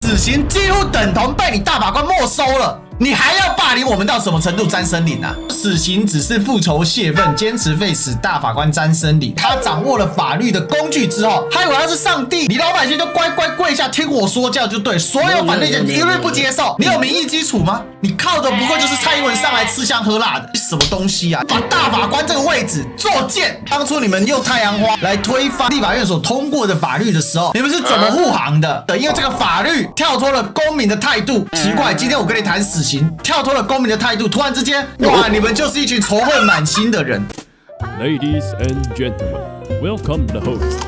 死刑几乎等同被你大法官没收了。你还要霸凌我们到什么程度？詹森林啊，死刑只是复仇泄愤，坚持废死大法官詹森林。他掌握了法律的工具之后，他以为他是上帝，你老百姓就乖乖跪下听我说教就对。所有反对者一律不接受。你有民意基础吗？你靠的不过就是蔡英文上来吃香喝辣的，什么东西啊？把大法官这个位置作贱。当初你们用太阳花来推翻立法院所通过的法律的时候，你们是怎么护航的？因为这个法律跳脱了公民的态度。奇怪，今天我跟你谈死刑，跳脱了公民的态度，突然之间，哇，你们就是一群仇恨满心的人。Ladies and gentlemen, welcome the host.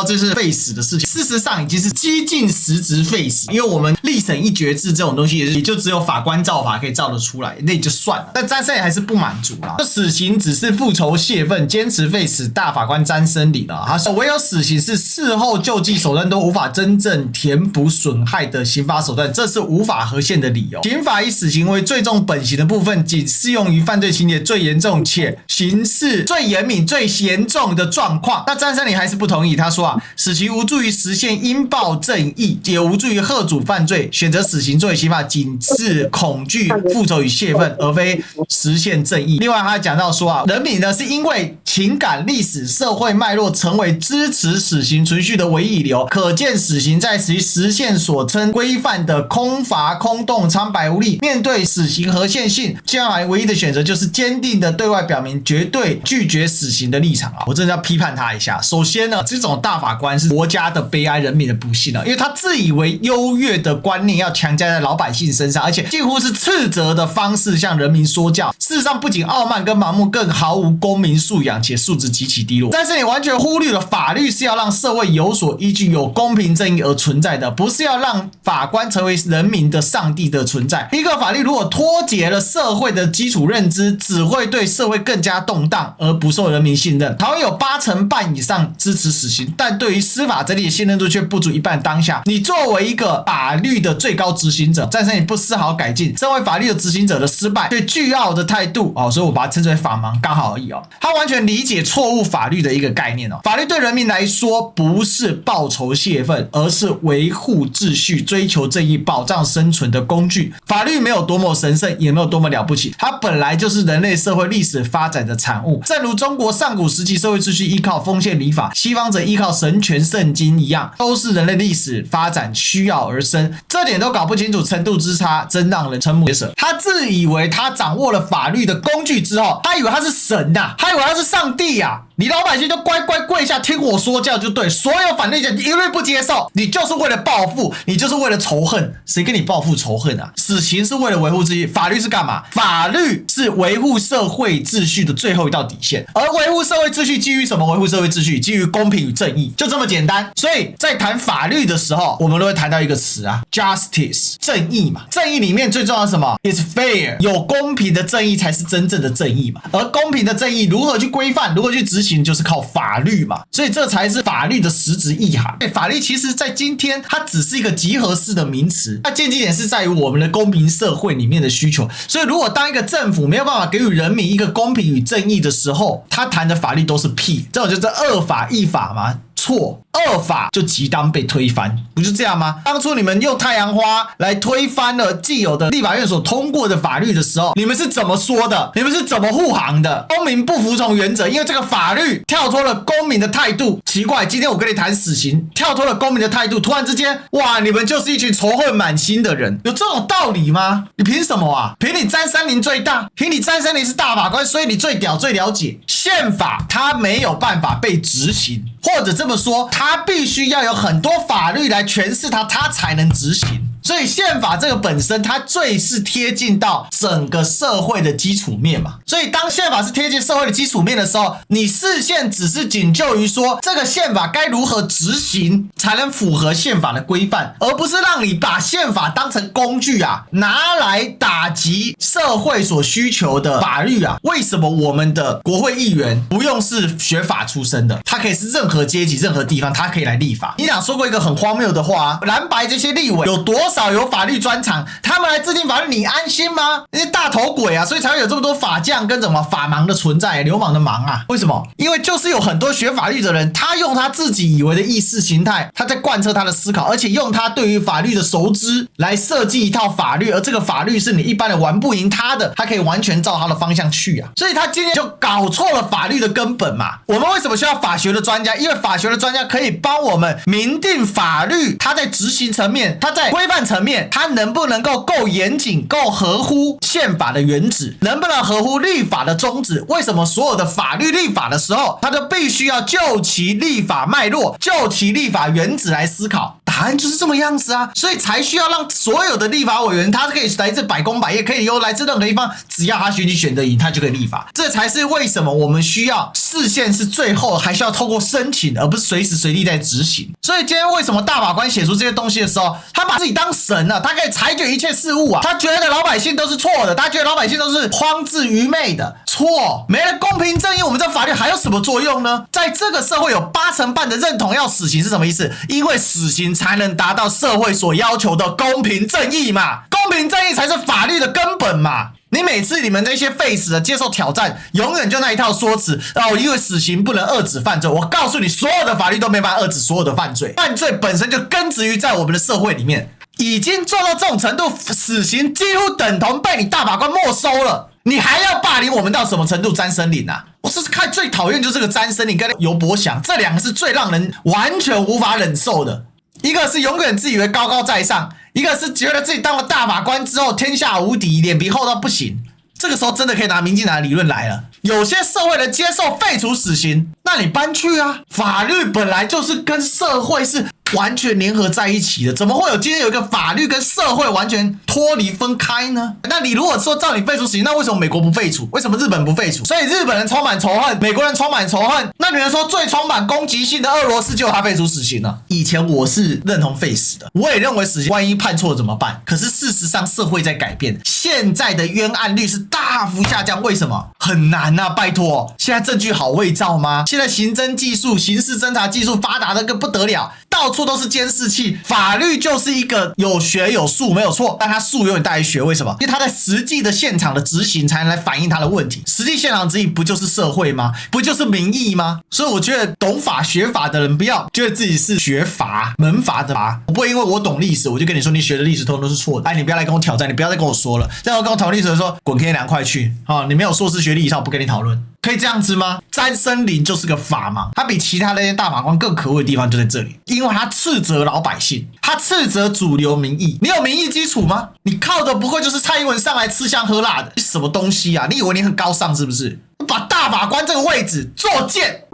这是废死的事情，事实上已经是几近实质废死，因为我们立审一决制这种东西也就只有法官造法可以造得出来，那也就算了。但詹森林还是不满足啦，死刑只是复仇泄愤，坚持废死大法官詹森林啊，他说唯有死刑是事后救济手段都无法真正填补损害的刑罚手段，这是无法合宪的理由。刑法以死刑为最重本刑的部分，仅适用于犯罪情节最严重且刑事最严敏、最严重的状况。那詹森林还是不同意，他说死刑无助于实现应报正义，也无助于吓阻犯罪。选择死刑作为刑法，仅是恐惧复仇与泄愤，而非实现正义。另外，他还讲到说人民呢是因为情感、历史、社会脉络成为支持死刑存续的唯一理由。可见死刑在其实现所称规范的空乏、空洞、苍白无力。面对死刑合宪性，宪法唯一的选择就是坚定的对外表明绝对拒绝死刑的立场啊！我真的要批判他一下。首先呢，这种大法官是国家的悲哀，人民的不幸啊！因为他自以为优越的观念要强加在老百姓身上，而且近乎是斥责的方式向人民说教。事实上，不仅傲慢跟盲目，更毫无公民素养，且素质极其低落。但是你完全忽略了，法律是要让社会有所依据、有公平正义而存在的，不是要让法官成为人民的上帝的存在。一个法律如果脱节了社会的基础认知，只会对社会更加动荡，而不受人民信任。台湾有80%半以上支持死刑，但对于司法整体的信任度却不足一半。当下，你作为一个法律的最高执行者，詹森林不丝毫改进身为法律的执行者的失败，对倨傲的态度所以我把它称之为法盲，刚好而已他完全理解错误法律的一个概念法律对人民来说不是报仇泄愤，而是维护秩序、追求正义、保障生存的工具。法律没有多么神圣，也没有多么了不起，它本来就是人类社会历史发展的产物。正如中国上古时期社会秩序依靠封建礼法，西方则依靠神权圣经一样，都是人类历史发展需要而生。这点都搞不清楚，程度之差真让人瞠目结舌。他自以为他掌握了法律的工具之后，他以为他是神啊，他以为他是上帝啊，你老百姓就乖乖跪下听我说教就对。所有反对者一律不接受，你就是为了报复，你就是为了仇恨。谁跟你报复仇恨啊？死刑是为了维护秩序，法律是干嘛？法律是维护社会秩序的最后一道底线。而维护社会秩序基于什么？维护社会秩序基于公平与正义，就这么简单。所以在谈法律的时候，我们都会谈到一个词justice， 正义嘛。正义里面最重要的是什么？ It's fair， 有公平的正义才是真正的正义嘛。而公平的正义如何去规范，如何去执行，就是靠法律嘛。所以这才是法律的实质意涵。法律其实在今天它只是一个集合式的名词，它建基点是在于我们的公平社会里面的需求。所以如果当一个政府没有办法给予人民一个公平与正义的时候，他谈的法律都是屁，这种就是恶法一法嘛。错，恶法就即当被推翻，不是这样吗？当初你们用太阳花来推翻了既有的立法院所通过的法律的时候，你们是怎么说的？你们是怎么护航的？公民不服从原则，因为这个法律跳脱了公民的态度。奇怪，今天我跟你谈死刑，跳脱了公民的态度，突然之间，哇，你们就是一群仇恨满心的人，有这种道理吗？你凭什么啊？凭你詹森林最大，凭你詹森林是大法官，所以你最屌最了解宪法，它没有办法被执行，或者这么说，它必须要有很多法律来诠释它，它才能执行。所以宪法这个本身，它最是贴近到整个社会的基础面嘛。所以当宪法是贴近社会的基础面的时候，你视线只是仅就于说这个宪法该如何执行才能符合宪法的规范，而不是让你把宪法当成工具拿来打击社会所需求的法律为什么我们的国会议员不用是学法出身的，他可以是任何阶级任何地方他可以来立法？你俩说过一个很荒谬的话蓝白这些立委有多少有法律专长，他们来制定法律，你安心吗？那些大头鬼啊，所以才会有这么多法匠跟什么法盲的存在，流氓的盲啊。为什么？因为就是有很多学法律的人，他用他自己以为的意识形态，他在贯彻他的思考，而且用他对于法律的熟知来设计一套法律，而这个法律是你一般人玩不赢他的，他可以完全照他的方向去啊。所以他今天就搞错了法律的根本嘛。我们为什么需要法学的专家？因为法学的专家可以帮我们明定法律，它在执行层面，它在规范层面，它能不能够严谨，够合乎宪法的原旨，能不能合乎立法的宗旨？为什么所有的法律立法的时候，它都必须要就其立法脉络，就其立法原旨来思考？答案就是这么样子啊，所以才需要让所有的立法委员，他可以来自百工百业，可以由来自任何地方，只要他选举选得赢，他就可以立法。这才是为什么我们需要释宪是最后还需要透过申请，而不是随时随地在执行。所以今天为什么大法官写出这些东西的时候，他把自己当神了，他可以裁决一切事物啊，他觉得老百姓都是错的，他觉得老百姓都是荒智愚昧的，错，没了公平正义，我们这法律还有什么作用呢？在这个社会有80%半的认同要死刑是什么意思？因为死刑才能达到社会所要求的公平正义嘛，公平正义才是法律的根本嘛。你每次你们这些废死的接受挑战，永远就那一套说辞哦，因为死刑不能遏止犯罪。我告诉你，所有的法律都没办法遏止所有的犯罪，犯罪本身就根植于在我们的社会里面，已经做到这种程度，死刑几乎等同被你大法官没收了，你还要霸凌我们到什么程度？詹森林啊！我是看最讨厌就是这个詹森林跟尤伯祥，这两个是最让人完全无法忍受的。一个是永远自以为高高在上，一个是觉得自己当了大法官之后天下无敌，脸皮厚到不行。这个时候真的可以拿民进党的理论来了。有些社会人接受废除死刑，那你搬去啊！法律本来就是跟社会是完全联合在一起的，怎么会有今天有一个法律跟社会完全脱离分开呢？那你如果说照你废除死刑，那为什么美国不废除？为什么日本不废除？所以日本人充满仇恨，美国人充满仇恨，那你们说最充满攻击性的俄罗斯就他废除死刑了？以前我是认同废死的，我也认为死刑万一判错怎么办？可是事实上社会在改变，现在的冤案率是大幅下降，为什么？很难啊，拜托！现在证据好伪造吗？现在刑侦技术、刑事侦查技术发达的更不得了，到处都是监视器。法律就是一个有学有术，没有错，但它术永远大于学，为什么？因为它在实际的现场的执行才能来反映它的问题。实际现场执行不就是社会吗？不就是民意吗？所以我觉得懂法学法的人不要觉得自己是学法门法的法，我不会因为我懂历史我就跟你说你学的历史通通都是错的。哎，你不要来跟我挑战，你不要再跟我说了。然后跟我讨论历史的时候，滚开凉快去啊！你没有硕士学历以上，我不跟你讨论。可以这样子吗？詹森林就是个法盲，他比其他那些大法官更可恶的地方就在这里，因为他斥责老百姓，他斥责主流民意。你有民意基础吗？你靠的不会就是蔡英文上来吃香喝辣的？你什么东西啊？你以为你很高尚是不是？把大法官这个位置作贱。